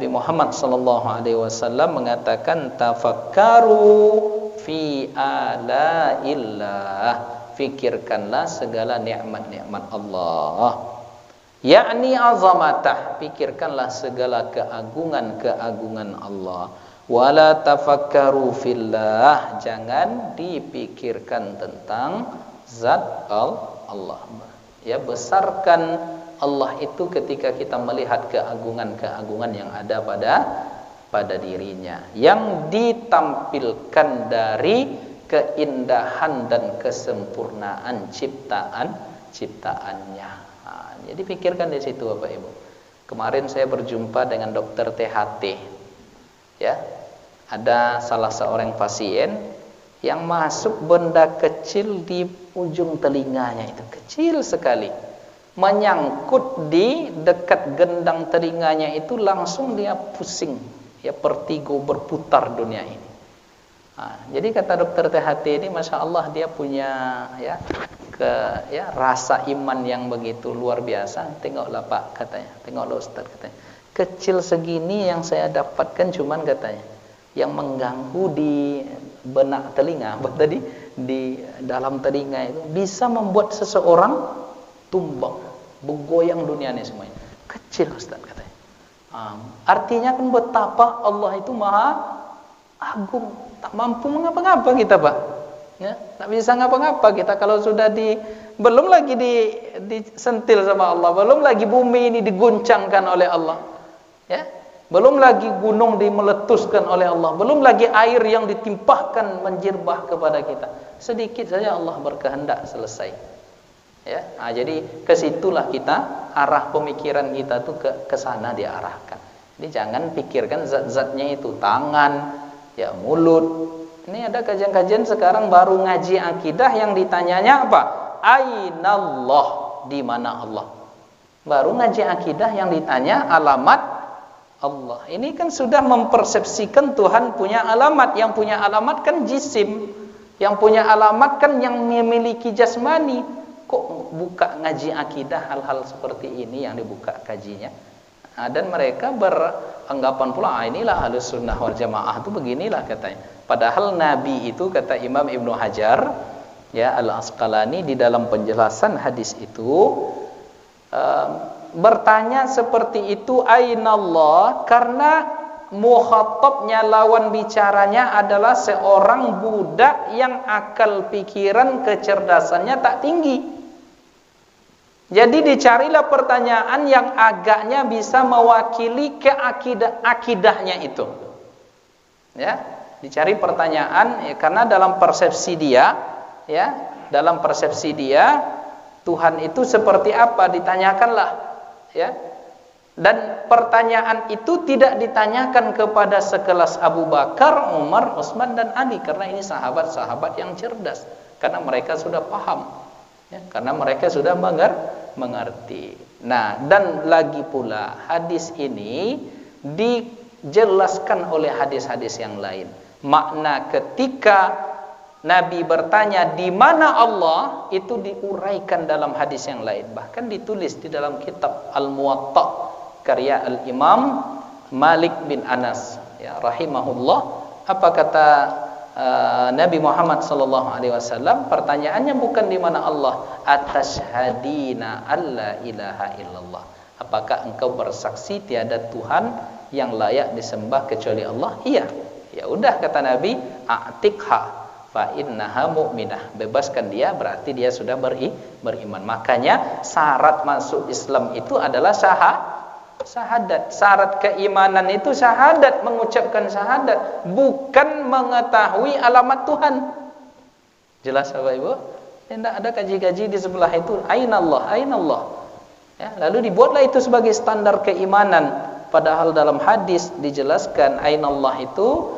Muhammad sallallahu alaihi wasallam mengatakan, tafakkaru fi alaillah, fikirkanlah segala nikmat-nikmat Allah, yakni azamatah, fikirkanlah segala keagungan-keagungan Allah. Wala tafakkaru fillah, jangan dipikirkan tentang zat Allah. Ya, besarkan Allah itu ketika kita melihat keagungan-keagungan yang ada pada dirinya, yang ditampilkan dari keindahan dan kesempurnaan ciptaannya. Nah, jadi pikirkan di situ Bapak Ibu. Kemarin saya berjumpa dengan dokter THT. Ya, ada salah seorang pasien yang masuk benda kecil di ujung telinganya, itu kecil sekali, menyangkut di dekat gendang telinganya itu, langsung dia pusing, ya, vertigo, berputar dunia ini. Nah, jadi kata dokter THT ini, masya Allah, dia punya rasa iman yang begitu luar biasa. Tengoklah Pak, katanya, tengoklah Ustaz, katanya, kecil segini yang saya dapatkan, cuman katanya yang mengganggu di benak telinga, apa tadi, di dalam telinga itu bisa membuat seseorang tumbang, bergoyang dunia ini semuanya. Kecil Ustaz katanya. Artinya kan betapa Allah itu maha agung, tak mampu mengapa-ngapa kita, Pak. Ya, tak bisa ngapa-ngapa kita kalau sudah belum lagi disentil sama Allah, belum lagi bumi ini diguncangkan oleh Allah. Ya, belum lagi gunung dimeletuskan oleh Allah, belum lagi air yang ditimpahkan menjirbah kepada kita. Sedikit saja Allah berkehendak selesai. Ya, jadi kesitulah kita, arah pemikiran kita tuh ke sana diarahkan. Jadi jangan pikirkan zat-zatnya itu, tangan, ya mulut. Ini ada kajian-kajian sekarang baru ngaji akidah yang ditanyanya apa? Ainallah, di mana Allah? Baru ngaji akidah yang ditanya alamat Allah. Ini kan sudah mempersepsikan Tuhan punya alamat. Yang punya alamat kan jisim. Yang punya alamat kan yang memiliki jasmani. Kok buka ngaji akidah hal-hal seperti ini yang dibuka kajinya? Dan mereka beranggapan pula, inilah Ahlus Sunnah wal Jamaah itu beginilah katanya. Padahal Nabi itu, kata Imam Ibnu Hajar ya Al-Asqalani di dalam penjelasan hadis itu, bertanya seperti itu ainallah karena mukhatabnya, lawan bicaranya adalah seorang budak yang akal pikiran kecerdasannya tak tinggi. Jadi dicarilah pertanyaan yang agaknya bisa mewakili akidahnya itu. Ya, dicari pertanyaan ya, karena dalam persepsi dia, ya, dalam persepsi dia Tuhan itu seperti apa ditanyakanlah, ya. Dan pertanyaan itu tidak ditanyakan kepada sekelas Abu Bakar, Umar, Utsman dan Ali karena ini sahabat-sahabat yang cerdas, karena mereka sudah paham. Ya, karena mereka sudah mengerti. Nah, dan lagi pula hadis ini dijelaskan oleh hadis-hadis yang lain. Makna ketika Nabi bertanya di mana Allah itu diuraikan dalam hadis yang lain. Bahkan ditulis di dalam kitab Al-Muwatta karya Al-Imam Malik bin Anas ya rahimahullah. Apa kata Nabi Muhammad sallallahu alaihi wasallam? Pertanyaannya bukan di mana Allah, atashhadina alla ilaha illallah. Apakah engkau bersaksi tiada Tuhan yang layak disembah kecuali Allah? Iya. Ya udah kata Nabi, a'tiqha fa innaha mu'minah. Bebaskan dia, berarti dia sudah beriman. Makanya syarat masuk Islam itu adalah syahadat. Syarat keimanan itu syahadat, mengucapkan syahadat, bukan mengetahui alamat Tuhan. Jelas Bapak Ibu? Tidak ada kaji-kaji di sebelah itu. Ainallah, ainallah. Ya, lalu dibuatlah itu sebagai standar keimanan. Padahal dalam hadis dijelaskan ainallah itu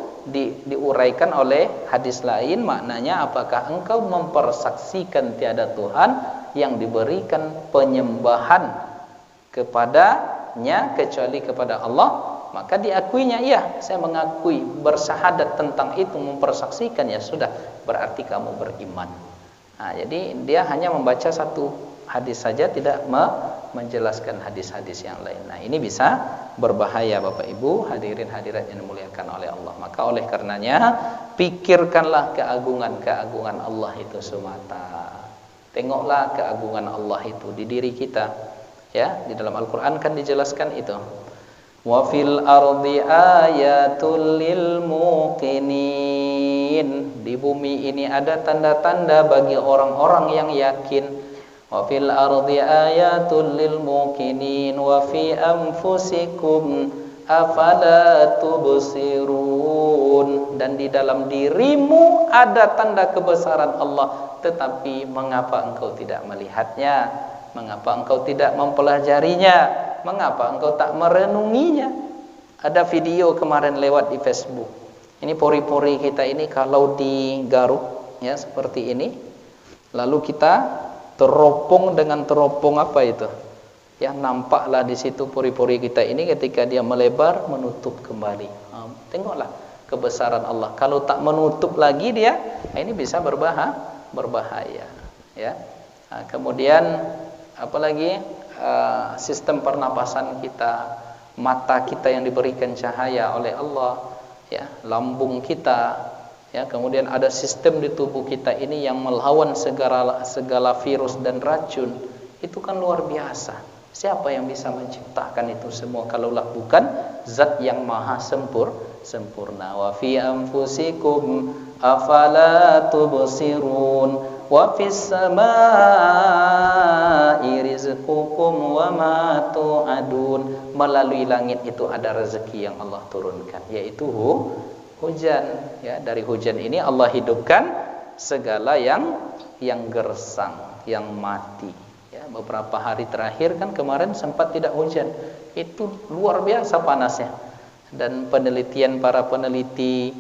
diuraikan oleh hadis lain, maknanya apakah engkau mempersaksikan tiada Tuhan yang diberikan penyembahan kepadanya kecuali kepada Allah, maka diakuinya, iya saya mengakui, bersyahadat tentang itu, mempersaksikan, ya sudah berarti kamu beriman. Nah, jadi dia hanya membaca satu hadis saja, tidak menjelaskan hadis-hadis yang lain. Nah, ini bisa berbahaya Bapak Ibu, hadirin hadirat yang dimuliakan oleh Allah. Maka oleh karenanya pikirkanlah keagungan Allah itu semata. Tengoklah keagungan Allah itu di diri kita. Ya, di dalam Al-Qur'an kan dijelaskan itu. Wa fil ardi ayatul lil muqinin. Di bumi ini ada tanda-tanda bagi orang-orang yang yakin. Wa fil ardi ayatul lil muqinin wa fi anfusikum afala tubsirun. Dan di dalam dirimu ada tanda kebesaran Allah, tetapi mengapa engkau tidak melihatnya? Mengapa engkau tidak mempelajarinya? Mengapa engkau tak merenunginya? Ada video kemarin lewat di Facebook. Ini pori-pori kita ini kalau digaruk ya seperti ini, lalu kita teropong dengan teropong apa itu? Ya, nampaklah di situ pori-pori kita ini ketika dia melebar menutup kembali. Tengoklah kebesaran Allah. Kalau tak menutup lagi dia, ini bisa berbahaya. Ya. Kemudian apalagi sistem pernapasan kita, mata kita yang diberikan cahaya oleh Allah, ya, lambung kita, Ya, kemudian ada sistem di tubuh kita ini yang melawan segala virus dan racun. Itu kan luar biasa. Siapa yang bisa menciptakan itu semua kalaulah bukan zat yang maha sempurna. Wa fi anfusikum afala tubsirun wa fis samaa'i rizqukum wa ma tu'adun. Melalui langit itu ada rezeki yang Allah turunkan, yaitu hujan. Ya, dari hujan ini Allah hidupkan segala yang gersang, yang mati. Ya, beberapa hari terakhir kan kemarin sempat tidak hujan. Itu luar biasa panasnya. Dan para peneliti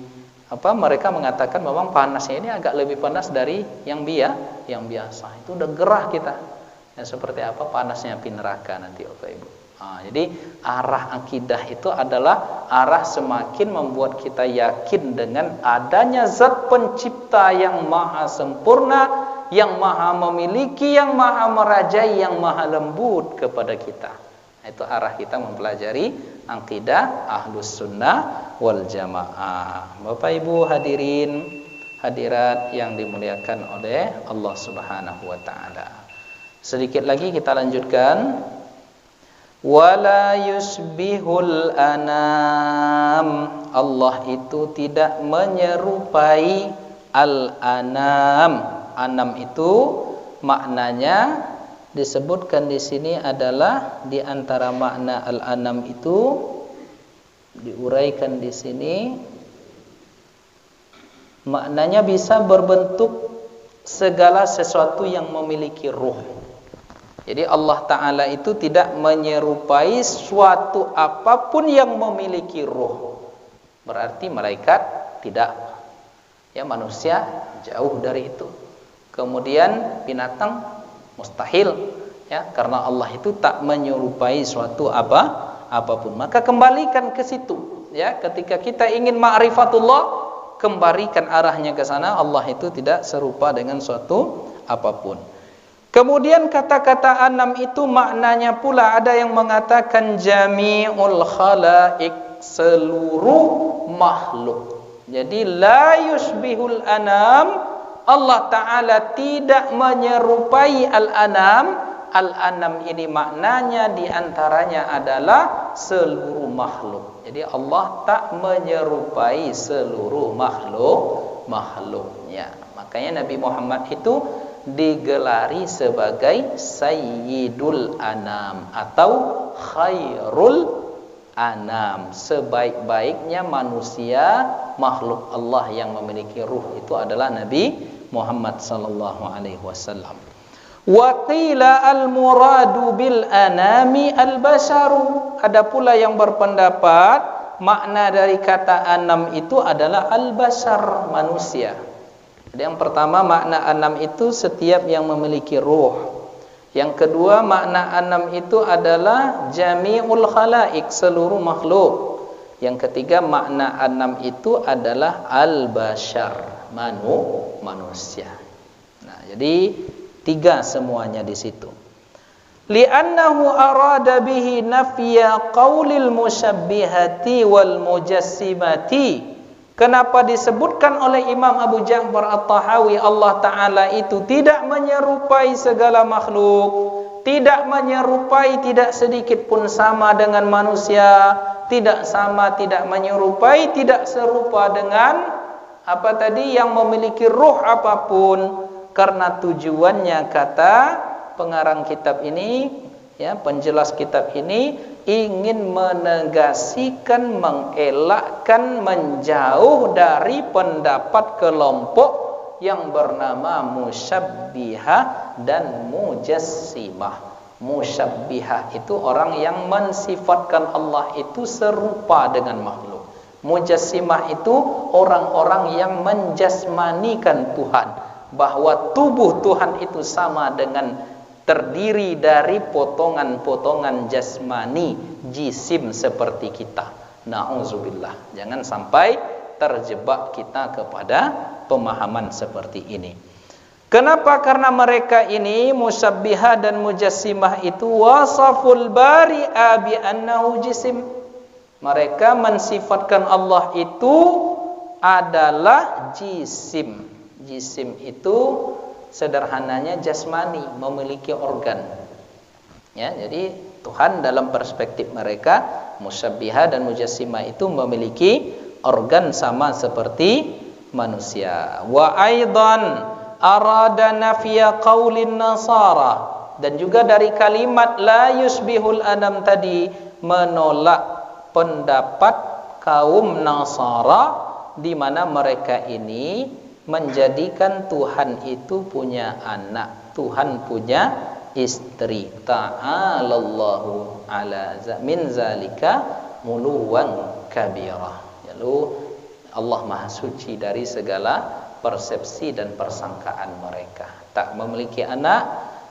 mereka mengatakan memang panasnya ini agak lebih panas dari yang biasa. Itu udah gerah kita. Ya, seperti apa panasnya api neraka nanti Bapak Ibu. Jadi arah akidah itu adalah arah semakin membuat kita yakin dengan adanya zat pencipta yang maha sempurna, yang maha memiliki, yang maha merajai, yang maha lembut kepada kita. Itu arah kita mempelajari akidah Ahlus Sunnah wal Jamaah. Bapak Ibu hadirin hadirat yang dimuliakan oleh Allah Subhanahu wa taala. Sedikit lagi kita lanjutkan. Wala yusbihul anam. Allah itu tidak menyerupai al-anam. Anam itu maknanya disebutkan di sini adalah di antara makna al-anam itu diuraikan di sini maknanya bisa berbentuk segala sesuatu yang memiliki ruh. Jadi Allah Ta'ala itu tidak menyerupai suatu apapun yang memiliki ruh. Berarti malaikat tidak. Ya, manusia jauh dari itu. Kemudian binatang mustahil. Ya, karena Allah itu tak menyerupai suatu apapun. Maka kembalikan ke situ. Ya, ketika kita ingin ma'rifatullah, kembalikan arahnya ke sana. Allah itu tidak serupa dengan suatu apapun. Kemudian kata-kata anam itu maknanya pula ada yang mengatakan jami'ul khalaik, seluruh makhluk. Jadi la yusbihul anam, Allah Ta'ala tidak menyerupai al-anam. Al-anam ini maknanya diantaranya adalah seluruh makhluk. Jadi Allah tak menyerupai seluruh makhluknya. Makanya Nabi Muhammad itu digelari sebagai Sayyidul Anam atau Khairul Anam. Sebaik-baiknya manusia, makhluk Allah yang memiliki ruh itu adalah Nabi Muhammad sallallahu alaihi wasallam. Wa qila al-muradu bil anami al-basharu. Ada pula yang berpendapat makna dari kata anam itu adalah al-bashar, manusia. Jadi yang pertama makna anam itu setiap yang memiliki ruh. Yang kedua makna anam itu adalah jami'ul khalaik, seluruh makhluk. Yang ketiga makna anam itu adalah al-bashar, manusia. Nah, jadi tiga semuanya di situ. Li'annahu arada bihi nafya qaulil musyabbihati wal mujassimati. Kenapa disebutkan oleh Imam Abu Ja'far At-Tahawi Allah Ta'ala itu tidak menyerupai segala makhluk, tidak menyerupai, tidak sedikit pun sama dengan manusia, tidak sama, tidak menyerupai, tidak serupa dengan apa tadi yang memiliki ruh apapun. Karena tujuannya, kata pengarang kitab ini, ya, penjelas kitab ini, ingin menegasikan, mengelakkan, menjauh dari pendapat kelompok yang bernama musyabbihah dan mujassimah. Musyabbihah itu orang yang mensifatkan Allah itu serupa dengan makhluk. Mujassimah itu orang-orang yang menjasmanikan Tuhan, bahwa tubuh Tuhan itu sama dengan terdiri dari potongan-potongan jasmani, jisim seperti kita. Na'udzubillah. Jangan sampai terjebak kita kepada pemahaman seperti ini. Kenapa? Karena mereka ini musyabbihah dan mujassimah itu wasaful bari'a bi annahu jisim. Mereka mensifatkan Allah itu adalah jisim. Jisim itu sederhananya jasmani, memiliki organ. Ya, jadi Tuhan dalam perspektif mereka musyabbihah dan mujassimah itu memiliki organ sama seperti manusia. Wa aidan arada nafya qaulin nasara, dan juga dari kalimat la yusbihul adam tadi menolak pendapat kaum Nasara di mana mereka ini menjadikan Tuhan itu punya anak, Tuhan punya istri. Ta'alallahu ala min zalika muluwan kabira. Lalu Allah Maha Suci dari segala persepsi dan persangkaan mereka. Tak memiliki anak,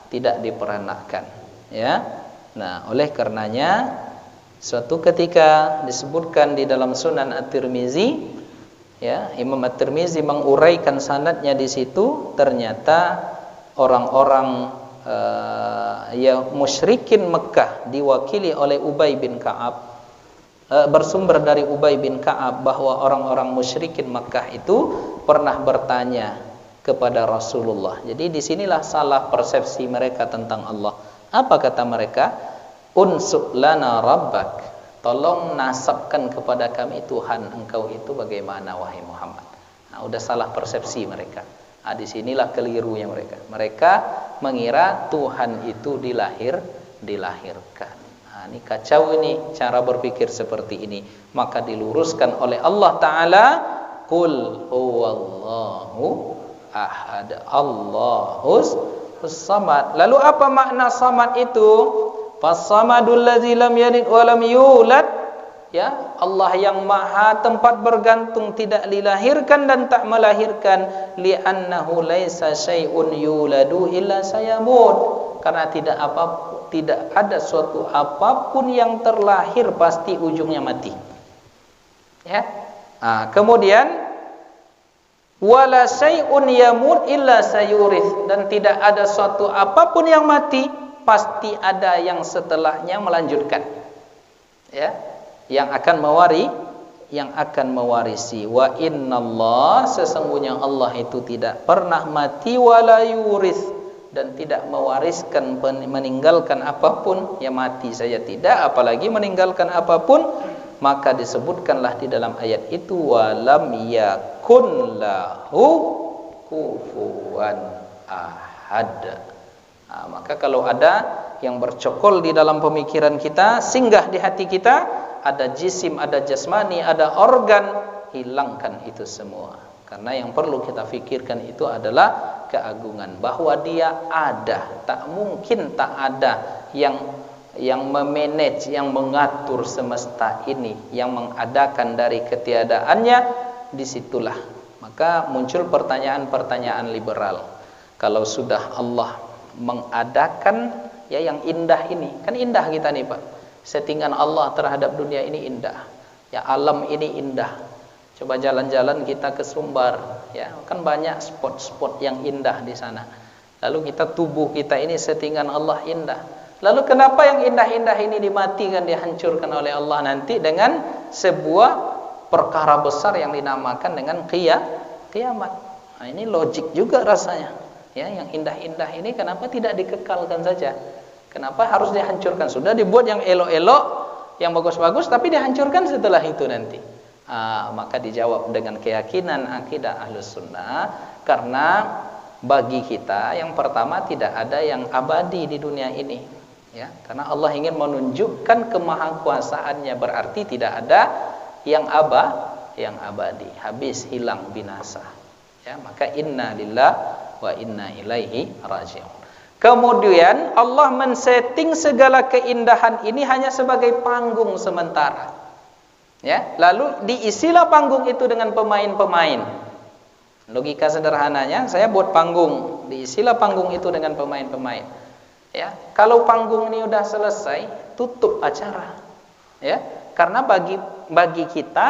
tidak diperanakkan, ya. Nah, oleh karenanya suatu ketika disebutkan di dalam Sunan At-Tirmizi, ya, Imam At-Tirmizi menguraikan sanadnya di situ, ternyata orang-orang yang musyrikin Mekah diwakili oleh Ubay bin Ka'ab, bersumber dari Ubay bin Ka'ab bahwa orang-orang musyrikin Mekah itu pernah bertanya kepada Rasulullah. Jadi disinilah salah persepsi mereka tentang Allah. Apa kata mereka? Unsub lana rabbak, tolong nasabkan kepada kami Tuhan engkau itu bagaimana wahai Muhammad. Nah, udah salah persepsi mereka. Nah, disinilah kelirunya mereka. Mereka mengira Tuhan itu dilahirkan. Nah, ini kacau ini cara berpikir seperti ini. Maka diluruskan oleh Allah Ta'ala, Qul huwallahu ahad, Allahus samad. Lalu apa makna samad itu? Fas-samadul ladzi lam yalid wa lam yulad, ya, Allah yang maha tempat bergantung, tidak dilahirkan dan tak melahirkan. Li'annahu laisa syai'un yuladu illa sayamut, karena tidak ada suatu apapun yang terlahir pasti ujungnya mati, ya. Nah, kemudian wala syai'un yamut illa sayurith, dan tidak ada suatu apapun yang mati pasti ada yang setelahnya melanjutkan, ya, yang akan mewarisi. Wa innallah, sesungguhnya Allah itu tidak pernah mati, wala yurith, dan tidak mewariskan, meninggalkan apapun. Ya, mati saja tidak, apalagi meninggalkan apapun. Maka disebutkanlah di dalam ayat itu walam yakun lahu kufuwan ahad. Nah, maka kalau ada yang bercokol di dalam pemikiran kita, singgah di hati kita, ada jisim, ada jasmani, ada organ, hilangkan itu semua. Karena yang perlu kita pikirkan itu adalah keagungan, bahwa Dia ada. Tak mungkin tak ada yang memanage, yang mengatur semesta ini, yang mengadakan dari ketiadaannya. Disitulah maka muncul pertanyaan-pertanyaan liberal. Kalau sudah Allah mengadakan, ya, yang indah ini, kan indah kita nih Pak, settingan Allah terhadap dunia ini indah, ya, alam ini indah. Coba jalan-jalan kita ke Sumbar, ya, kan banyak spot-spot yang indah di sana. Lalu kita, tubuh kita ini settingan Allah indah. Lalu kenapa yang indah-indah ini dimatikan, dihancurkan oleh Allah nanti dengan sebuah perkara besar yang dinamakan dengan kiamat? Nah, ini logik juga rasanya. Ya, yang indah-indah ini kenapa tidak dikekalkan saja? Kenapa harus dihancurkan? Sudah dibuat yang elok-elok, yang bagus-bagus, tapi dihancurkan setelah itu nanti. Maka dijawab dengan keyakinan akidah Ahlus Sunnah, karena bagi kita yang pertama tidak ada yang abadi di dunia ini, ya, karena Allah ingin menunjukkan kemahakuasaannya, berarti tidak ada yang abadi, habis, hilang, binasa, ya. Maka inna lillah wa inna ilaihi raji'un. Kemudian Allah men-setting segala keindahan ini hanya sebagai panggung sementara, ya. Lalu diisilah panggung itu dengan pemain-pemain. Logika sederhananya, saya buat panggung, diisilah panggung itu dengan pemain-pemain. Ya, kalau panggung ini udah selesai, tutup acara. Ya, karena bagi kita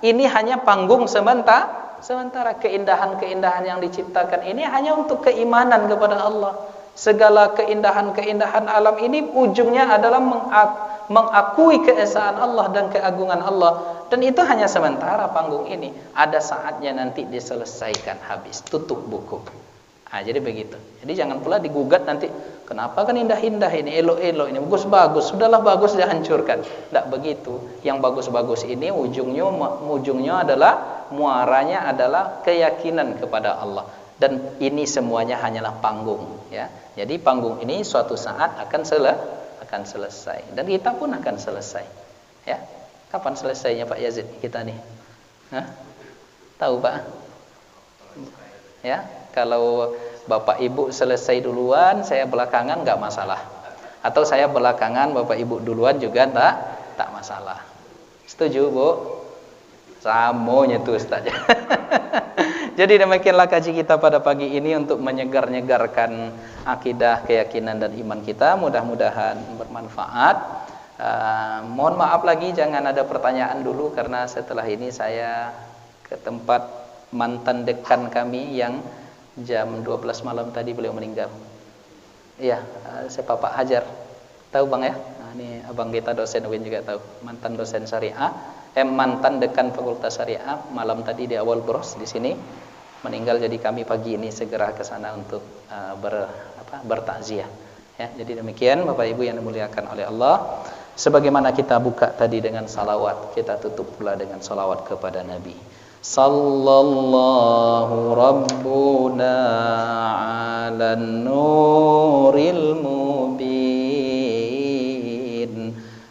ini hanya panggung sementara keindahan-keindahan yang diciptakan ini hanya untuk keimanan kepada Allah. Segala keindahan-keindahan alam ini ujungnya adalah mengakui keesaan Allah dan keagungan Allah. Dan itu hanya sementara panggung ini. Ada saatnya nanti diselesaikan, habis, tutup buku. Nah, jadi begitu. Jadi jangan pula digugat nanti, kenapa kan indah-indah ini, elok-elok ini, bagus-bagus, sudahlah bagus dihancurkan. Tidak begitu. Yang bagus-bagus ini ujungnya adalah, muaranya adalah keyakinan kepada Allah. Dan ini semuanya hanyalah panggung, ya. Jadi panggung ini suatu saat akan selesai, dan kita pun akan selesai, ya. Kapan selesainya Pak Yazid kita nih? Hah? Tahu Pak? Ya, kalau Bapak Ibu selesai duluan, saya belakangan nggak masalah. Atau saya belakangan, Bapak Ibu duluan juga tak masalah. Setuju Bu? Samonya tuh Ustaz. Jadi demikianlah kaji kita pada pagi ini untuk menyegar-nyegarkan akidah, keyakinan dan iman kita. Mudah-mudahan bermanfaat. Mohon maaf lagi jangan ada pertanyaan dulu, karena setelah ini saya ke tempat mantan dekan kami yang jam 12 malam tadi beliau meninggal. Iya, saya Pak Hajar. Tahu Bang ya? Nah, ini abang kita dosen UIN juga tahu. Mantan dosen syariah, mantan dekan Fakultas Syariah, malam tadi di awal bros di sini meninggal. Jadi kami pagi ini segera ke sana untuk bertakziah. Ya, jadi demikian Bapak Ibu yang dimuliakan oleh Allah. Sebagaimana kita buka tadi dengan salawat, kita tutup pula dengan salawat kepada Nabi. Sallallahu Rabbuna ala nuril mubin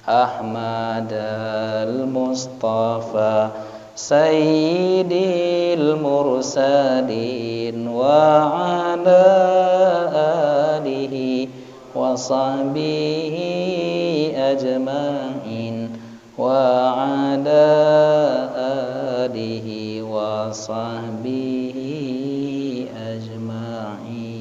Ahmad al-Mustafa Sayyidil mursalin wa ala alihi wa sahbihi ajma'in wa ala alihi wa sahbihi ajma'in.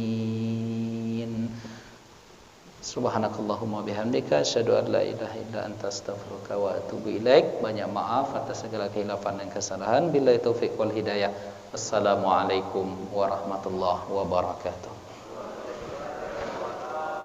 Subhanakallahumma bihamdika asyhadu an la ilaha illa anta astaghfiruka wa atubu ilaik. Banyak maaf atas segala khilafan dan kesalahan. Billahi taufik wal hidayah. Wassalamualaikum warahmatullahi wabarakatuh.